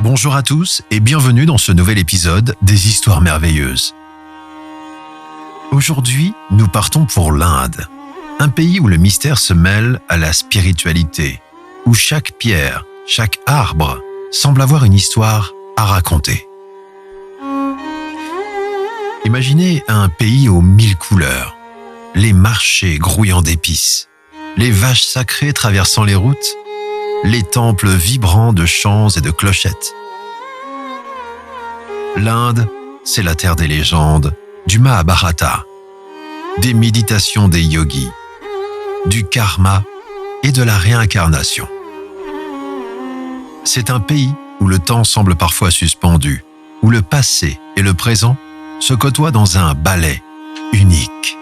Bonjour à tous et bienvenue dans ce nouvel épisode des Histoires merveilleuses. Aujourd'hui, nous partons pour l'Inde, un pays où le mystère se mêle à la spiritualité, où chaque pierre, chaque arbre semble avoir une histoire à raconter. Imaginez un pays aux 1000 couleurs, les marchés grouillant d'épices, les vaches sacrées traversant les routes, les temples vibrants de chants et de clochettes. L'Inde, c'est la terre des légendes, du Mahabharata, des méditations des yogis, du karma et de la réincarnation. C'est un pays où le temps semble parfois suspendu, où le passé et le présent se côtoient dans un ballet unique.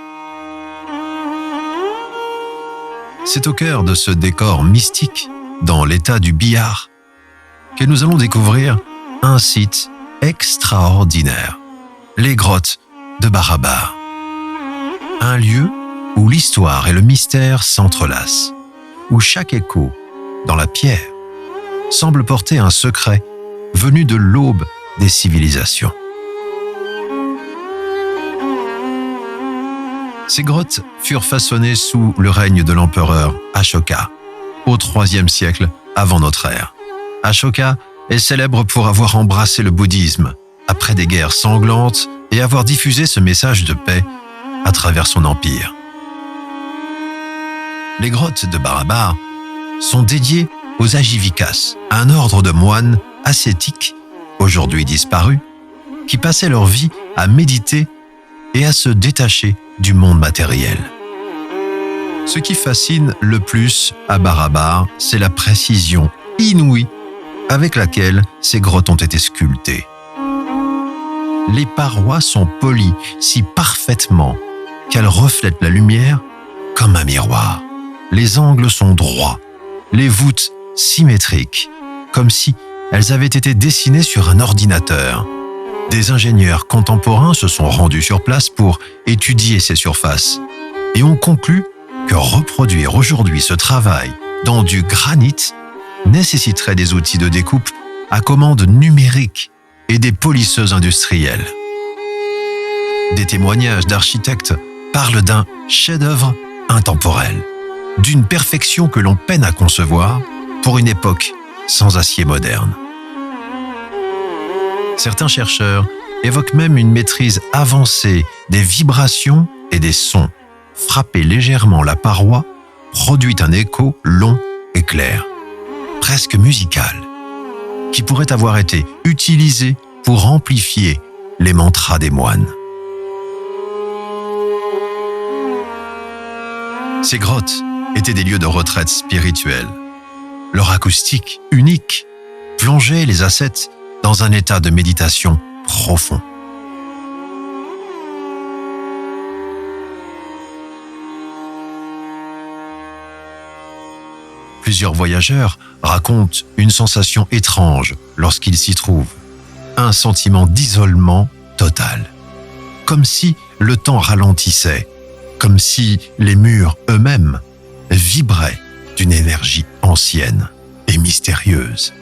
C'est au cœur de ce décor mystique, dans l'état du Bihar, que nous allons découvrir un site extraordinaire, les grottes de Barabar. Un lieu où l'histoire et le mystère s'entrelacent, où chaque écho, dans la pierre, semble porter un secret venu de l'aube des civilisations. Ces grottes furent façonnées sous le règne de l'empereur Ashoka, au IIIe siècle avant notre ère. Ashoka est célèbre pour avoir embrassé le bouddhisme après des guerres sanglantes et avoir diffusé ce message de paix à travers son empire. Les grottes de Barabar sont dédiées aux Ajivikas, un ordre de moines ascétiques, aujourd'hui disparus, qui passaient leur vie à méditer et à se détacher du monde matériel. Ce qui fascine le plus à Barabar, c'est la précision inouïe avec laquelle ces grottes ont été sculptées. Les parois sont polies si parfaitement qu'elles reflètent la lumière comme un miroir. Les angles sont droits, les voûtes symétriques, comme si elles avaient été dessinées sur un ordinateur. Des ingénieurs contemporains se sont rendus sur place pour étudier ces surfaces et ont conclu que reproduire aujourd'hui ce travail dans du granit nécessiterait des outils de découpe à commande numérique et des polisseuses industrielles. Des témoignages d'architectes parlent d'un chef-d'œuvre intemporel, d'une perfection que l'on peine à concevoir pour une époque sans acier moderne. Certains chercheurs évoquent même une maîtrise avancée des vibrations et des sons. Frapper légèrement la paroi produit un écho long et clair, presque musical, qui pourrait avoir été utilisé pour amplifier les mantras des moines. Ces grottes étaient des lieux de retraite spirituelle. Leur acoustique unique plongeait les ascètes dans un état de méditation profond. Plusieurs voyageurs racontent une sensation étrange lorsqu'ils s'y trouvent. Un sentiment d'isolement total. Comme si le temps ralentissait, comme si les murs eux-mêmes vibraient d'une énergie ancienne et mystérieuse.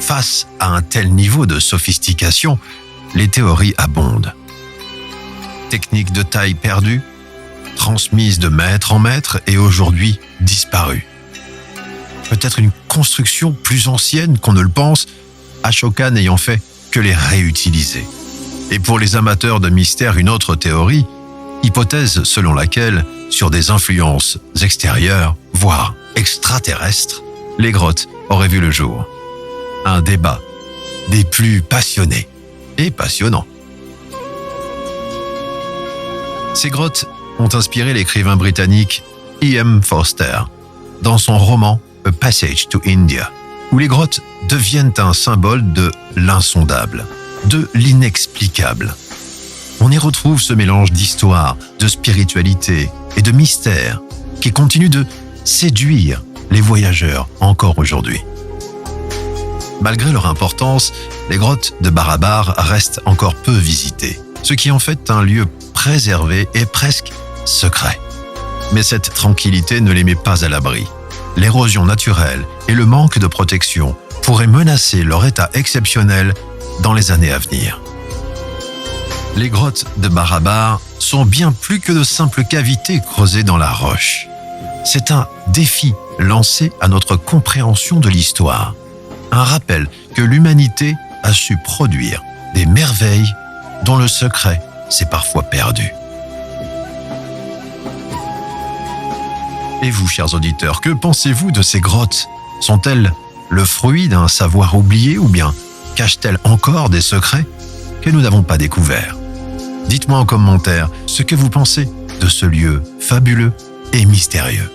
Face à un tel niveau de sophistication, les théories abondent. Techniques de taille perdue, transmise de maître en maître et aujourd'hui disparue. Peut-être une construction plus ancienne qu'on ne le pense, Ashoka n'ayant fait que les réutiliser. Et pour les amateurs de mystère, une autre théorie, hypothèse selon laquelle, sur des influences extérieures, voire extraterrestres, les grottes auraient vu le jour. Un débat des plus passionnés et passionnants. Ces grottes ont inspiré l'écrivain britannique E.M. Forster dans son roman A Passage to India, où les grottes deviennent un symbole de l'insondable, de l'inexplicable. On y retrouve ce mélange d'histoire, de spiritualité et de mystère qui continue de séduire les voyageurs encore aujourd'hui. Malgré leur importance, les grottes de Barabar restent encore peu visitées, ce qui en fait un lieu préservé et presque secret. Mais cette tranquillité ne les met pas à l'abri. L'érosion naturelle et le manque de protection pourrait menacer leur état exceptionnel dans les années à venir. Les grottes de Barabar sont bien plus que de simples cavités creusées dans la roche. C'est un défi lancé à notre compréhension de l'histoire, un rappel que l'humanité a su produire des merveilles dont le secret s'est parfois perdu. Et vous, chers auditeurs, que pensez-vous de ces grottes? Sont-elles le fruit d'un savoir oublié ou bien cachent-elles encore des secrets que nous n'avons pas découverts? Dites-moi en commentaire ce que vous pensez de ce lieu fabuleux et mystérieux.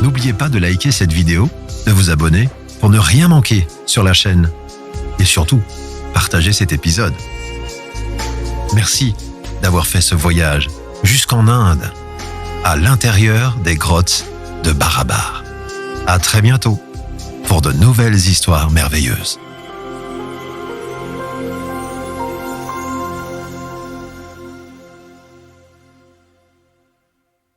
N'oubliez pas de liker cette vidéo, de vous abonner pour ne rien manquer sur la chaîne et surtout, partagez cet épisode. Merci d'avoir fait ce voyage jusqu'en Inde, à l'intérieur des grottes de Barabar. À très bientôt pour de nouvelles histoires merveilleuses.